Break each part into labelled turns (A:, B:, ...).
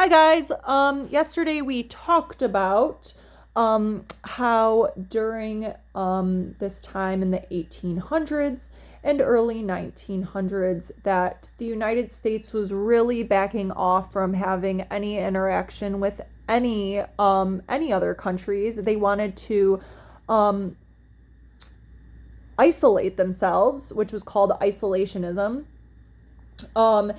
A: Hi guys. Yesterday we talked about how during this time in the 1800s and early 1900s that the United States was really backing off from having any interaction with any other countries. They wanted to um, isolate themselves, which was called isolationism. Um,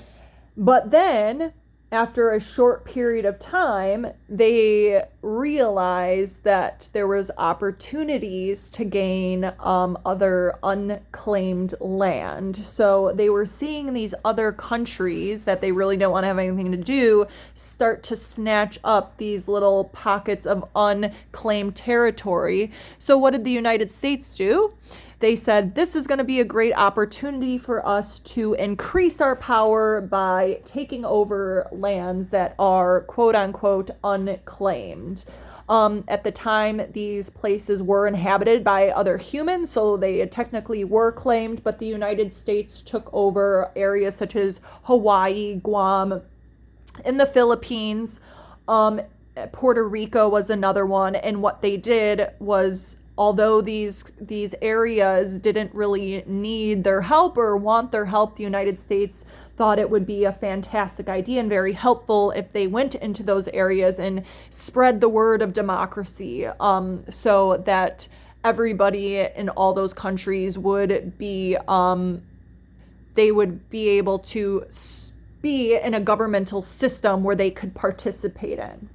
A: But then, after a short period of time, they realized that there was opportunities to gain other unclaimed land. So they were seeing these other countries that they really don't want to have anything to do start to snatch up these little pockets of unclaimed territory. So what did the United States do? They said this is going to be a great opportunity for us to increase our power by taking over lands that are quote unquote unclaimed. At the time, these places were inhabited by other humans, so they technically were claimed, but the United States took over areas such as Hawaii, Guam, and the Philippines. Puerto Rico was another one, and what they did was, although these areas didn't really need their help or want their help, the United States thought it would be a fantastic idea and very helpful if they went into those areas and spread the word of democracy, so that everybody in all those countries would be they would be able to be in a governmental system where they could participate in.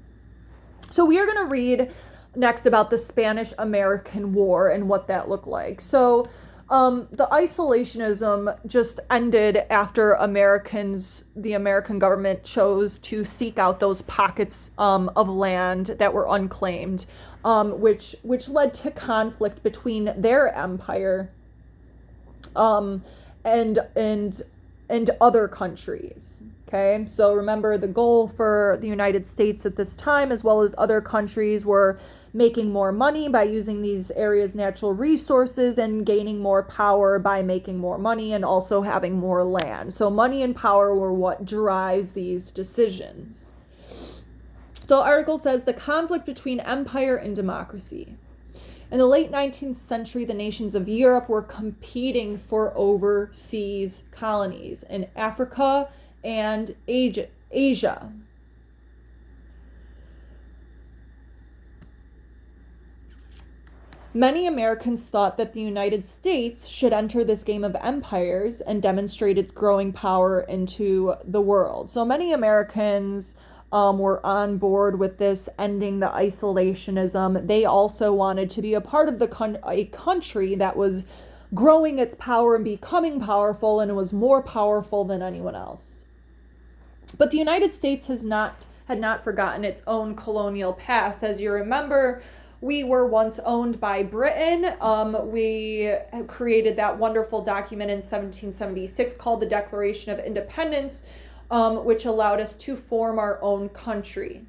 A: So we are going to read next about the Spanish-American War and what that looked like. So the isolationism just ended after the American government chose to seek out those pockets of land that were unclaimed, which led to conflict between their empire and other countries. Okay, so remember, the goal for the United States at this time, as well as other countries, were making more money by using these areas' natural resources and gaining more power by making more money and also having more land. So money and power were what drives these decisions. So the article says the conflict between empire and democracy. In the late 19th century, the nations of Europe were competing for overseas colonies in Africa and Asia. Many Americans thought that the United States should enter this game of empires and demonstrate its growing power into the world. So many Americans were on board with this, ending the isolationism. They also wanted to be a part of a country that was growing its power and becoming powerful, and it was more powerful than anyone else. But the United States had not forgotten its own colonial past. As you remember, we were once owned by Britain. We created that wonderful document in 1776 called the Declaration of Independence, which allowed us to form our own country.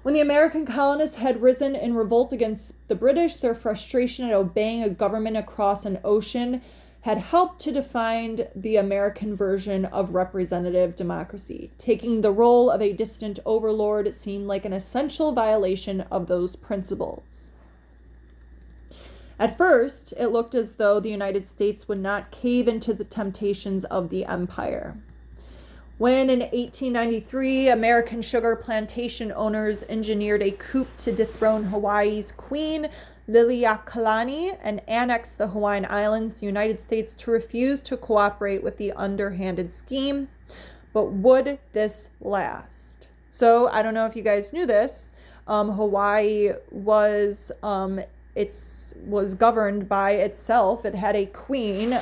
A: When the American colonists had risen in revolt against the British, their frustration at obeying a government across an ocean had helped to define the American version of representative democracy. Taking the role of a distant overlord seemed like an essential violation of those principles. At first, it looked as though the United States would not cave into the temptations of the empire. When in 1893, American sugar plantation owners engineered a coup to dethrone Hawaii's queen, Liliuokalani, and annex the Hawaiian Islands, the United States refused to cooperate with the underhanded scheme. But would this last? So I don't know if you guys knew this. Hawaii was governed by itself. It had a queen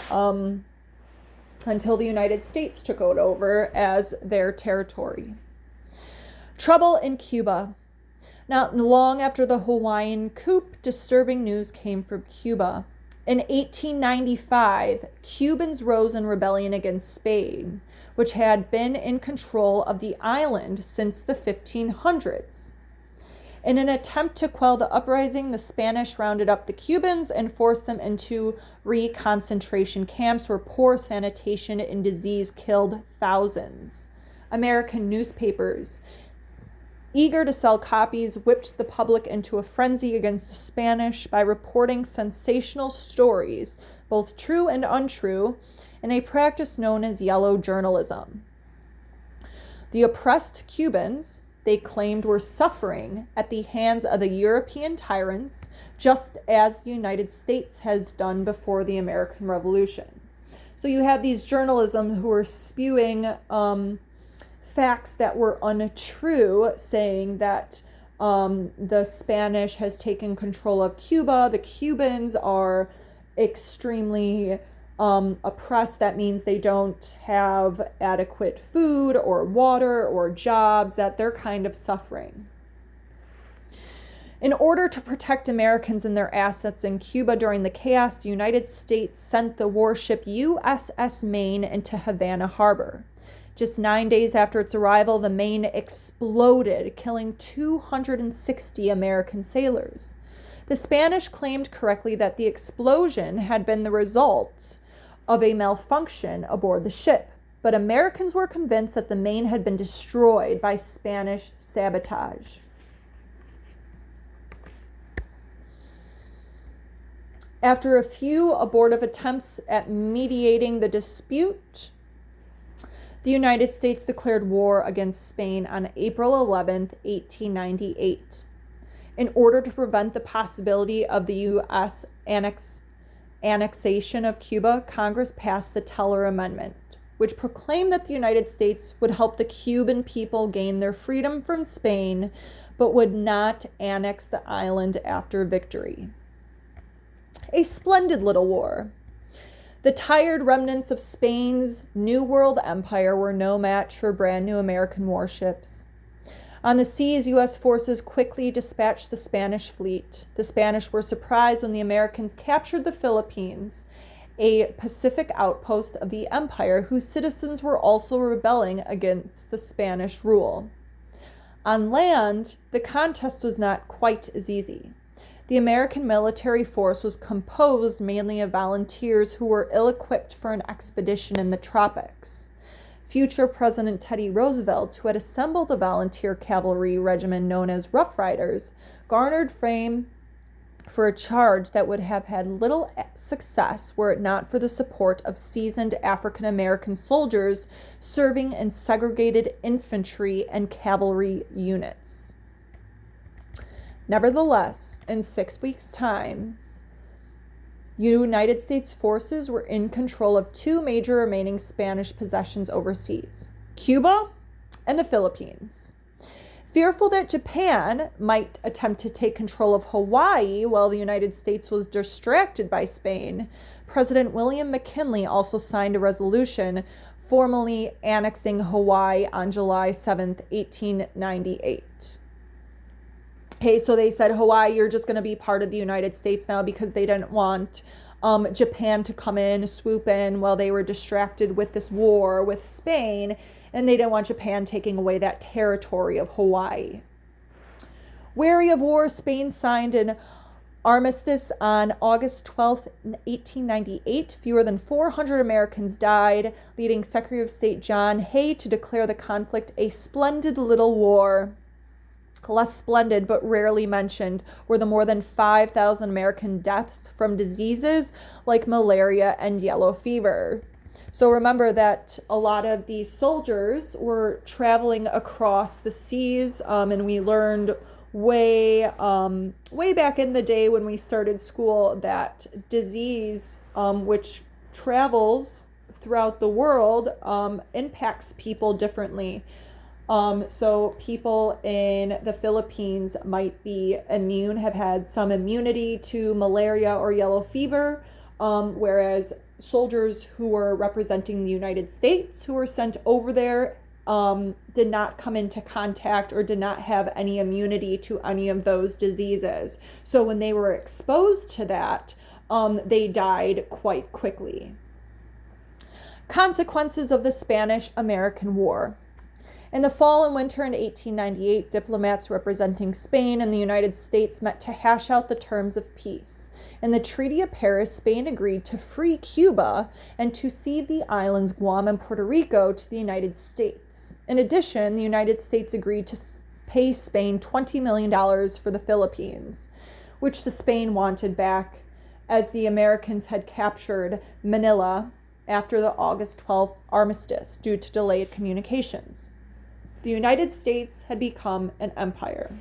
A: until the United States took it over as their territory. Trouble in Cuba. Not long after the Hawaiian coup, disturbing news came from Cuba. In 1895, Cubans rose in rebellion against Spain, which had been in control of the island since the 1500s. In an attempt to quell the uprising, the Spanish rounded up the Cubans and forced them into reconcentration camps where poor sanitation and disease killed thousands. American newspapers eager to sell copies, whipped the public into a frenzy against the Spanish by reporting sensational stories, both true and untrue, in a practice known as yellow journalism. The oppressed Cubans, they claimed, were suffering at the hands of the European tyrants, just as the United States has done before the American Revolution. So you had these journalism who were spewing facts that were untrue, saying that the Spanish has taken control of Cuba. The Cubans are extremely oppressed. That means they don't have adequate food or water or jobs, that they're kind of suffering. In order to protect Americans and their assets in Cuba during the chaos, the United States sent the warship USS Maine into Havana Harbor. Just 9 days after its arrival, the Maine exploded, killing 260 American sailors. The Spanish claimed correctly that the explosion had been the result of a malfunction aboard the ship, but Americans were convinced that the Maine had been destroyed by Spanish sabotage. After a few abortive attempts at mediating the dispute, the United States declared war against Spain on April 11, 1898. In order to prevent the possibility of the U.S. annexation of Cuba, Congress passed the Teller Amendment, which proclaimed that the United States would help the Cuban people gain their freedom from Spain, but would not annex the island after victory. A splendid little war. The tired remnants of Spain's New World Empire were no match for brand new American warships. On the seas, U.S. forces quickly dispatched the Spanish fleet. The Spanish were surprised when the Americans captured the Philippines, a Pacific outpost of the empire whose citizens were also rebelling against the Spanish rule. On land, the contest was not quite as easy. The American military force was composed mainly of volunteers who were ill-equipped for an expedition in the tropics. Future President Teddy Roosevelt, who had assembled a volunteer cavalry regiment known as Rough Riders, garnered fame for a charge that would have had little success were it not for the support of seasoned African American soldiers serving in segregated infantry and cavalry units. Nevertheless, in 6 weeks' time, United States forces were in control of two major remaining Spanish possessions overseas, Cuba and the Philippines. Fearful that Japan might attempt to take control of Hawaii while the United States was distracted by Spain, President William McKinley also signed a resolution formally annexing Hawaii on July 7th, 1898. Okay, so they said, Hawaii, you're just going to be part of the United States now, because they didn't want Japan to come in, swoop in while they were distracted with this war with Spain, and they didn't want Japan taking away that territory of Hawaii. Wary of war, Spain signed an armistice on August 12, 1898. Fewer than 400 Americans died, leading Secretary of State John Hay to declare the conflict a splendid little war. Less splendid, but rarely mentioned, were the more than 5,000 American deaths from diseases like malaria and yellow fever. So remember that a lot of these soldiers were traveling across the seas, and we learned way back in the day when we started school that disease, which travels throughout the world, impacts people differently. So people in the Philippines might be immune, have had some immunity to malaria or yellow fever, whereas soldiers who were representing the United States who were sent over there did not come into contact or did not have any immunity to any of those diseases. So when they were exposed to that, they died quite quickly. Consequences of the Spanish-American War. In the fall and winter in 1898, diplomats representing Spain and the United States met to hash out the terms of peace. In the Treaty of Paris, Spain agreed to free Cuba and to cede the islands Guam and Puerto Rico to the United States. In addition, the United States agreed to pay Spain $20 million for the Philippines, which the Spain wanted back, as the Americans had captured Manila after the August 12th armistice due to delayed communications. The United States had become an empire.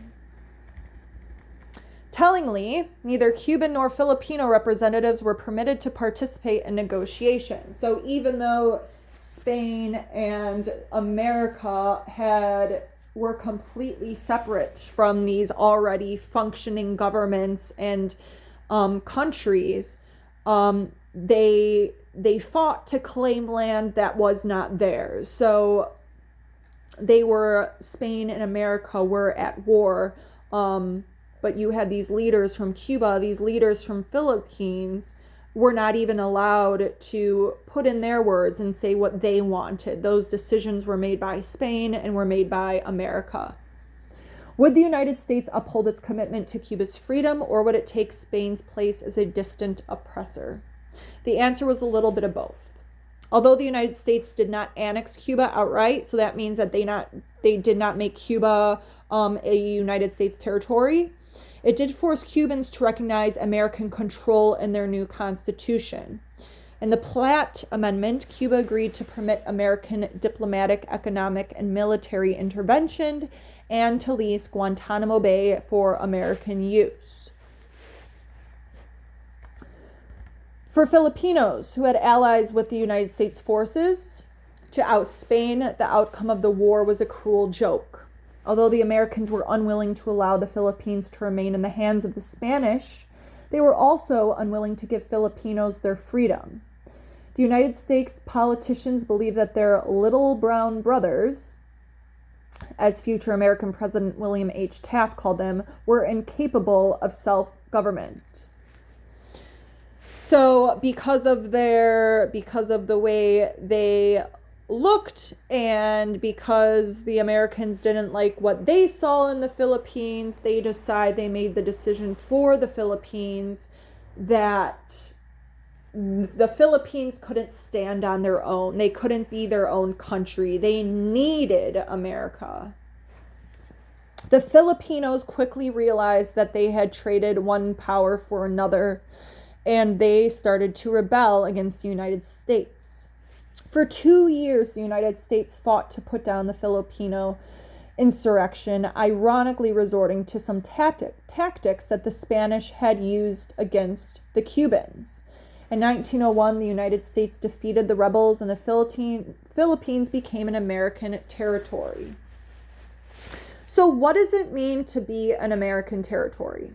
A: Tellingly, neither Cuban nor Filipino representatives were permitted to participate in negotiations. So even though Spain and America were completely separate from these already functioning governments and countries, they fought to claim land that was not theirs. So Spain and America were at war. But you had these leaders from Cuba, these leaders from Philippines were not even allowed to put in their words and say what they wanted. Those decisions were made by Spain and were made by America. Would the United States uphold its commitment to Cuba's freedom, or would it take Spain's place as a distant oppressor? The answer was a little bit of both. Although the United States did not annex Cuba outright, so that means that they did not make Cuba a United States territory, it did force Cubans to recognize American control in their new constitution. In the Platt Amendment, Cuba agreed to permit American diplomatic, economic, and military intervention and to lease Guantanamo Bay for American use. For Filipinos who had allies with the United States forces to oust Spain, the outcome of the war was a cruel joke. Although the Americans were unwilling to allow the Philippines to remain in the hands of the Spanish, they were also unwilling to give Filipinos their freedom. The United States politicians believed that their little brown brothers, as future American President William H. Taft called them, were incapable of self-government. So because of the way they looked, and because the Americans didn't like what they saw in the Philippines, they made the decision for the Philippines that the Philippines couldn't stand on their own. They couldn't be their own country. They needed America. The Filipinos quickly realized that they had traded one power for another, and they started to rebel against the United States. For 2 years, the United States fought to put down the Filipino insurrection, ironically resorting to some tactics that the Spanish had used against the Cubans. In 1901, the United States defeated the rebels, and the Philippines became an American territory. So what does it mean to be an American territory?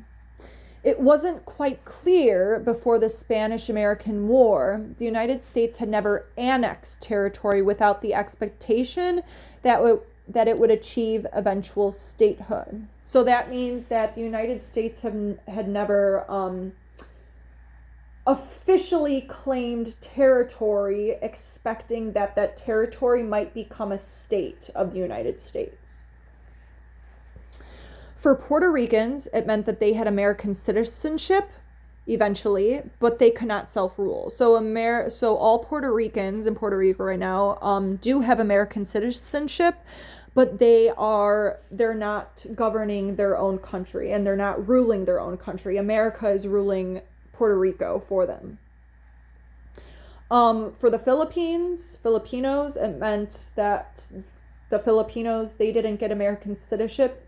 A: It wasn't quite clear before the Spanish-American War. The United States had never annexed territory without the expectation that it would achieve eventual statehood. So that means that the United States had never officially claimed territory, expecting that territory might become a state of the United States. For Puerto Ricans, it meant that they had American citizenship eventually, but they could not self-rule. So all Puerto Ricans in Puerto Rico right now do have American citizenship, but they're not governing their own country, and they're not ruling their own country. America is ruling Puerto Rico for them. For the Filipinos, it meant that the Filipinos, they didn't get American citizenship,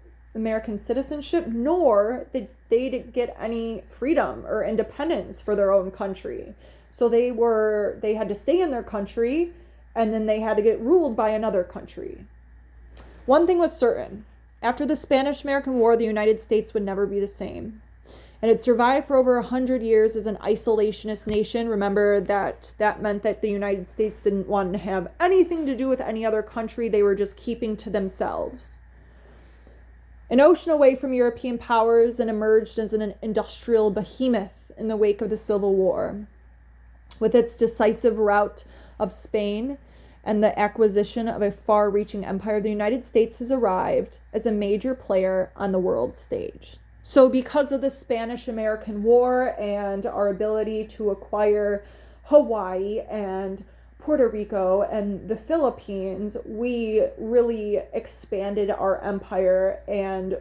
A: nor did they get any freedom or independence for their own country. So they had to stay in their country, and then they had to get ruled by another country. One thing was certain: after the Spanish-American War, the United States would never be the same. And it survived for over 100 years as an isolationist nation. Remember that meant that the United States didn't want to have anything to do with any other country. They were just keeping to themselves. An ocean away from European powers, and emerged as an industrial behemoth in the wake of the Civil War. With its decisive rout of Spain and the acquisition of a far-reaching empire, the United States has arrived as a major player on the world stage. So because of the Spanish-American War and our ability to acquire Hawaii and Puerto Rico and the Philippines, we really expanded our empire and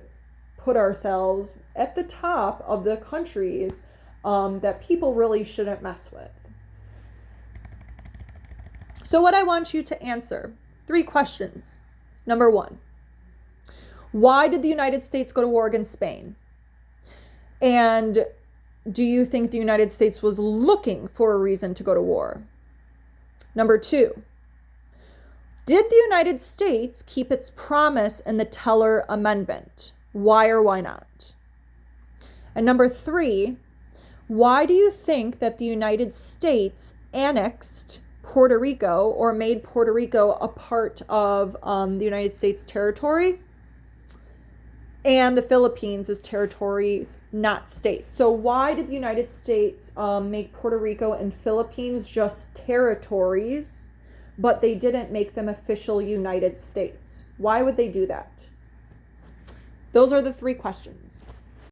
A: put ourselves at the top of the countries that people really shouldn't mess with. So what I want you to answer, 3 questions. Number 1, why did the United States go to war against Spain? And do you think the United States was looking for a reason to go to war? Number 2, did the United States keep its promise in the Teller Amendment? Why or why not? And number 3, why do you think that the United States annexed Puerto Rico or made Puerto Rico a part of the United States territory and the Philippines as territories, not states? So why did the United States make Puerto Rico and Philippines just territories, but they didn't make them official United States? Why would they do that? Those are the 3 questions.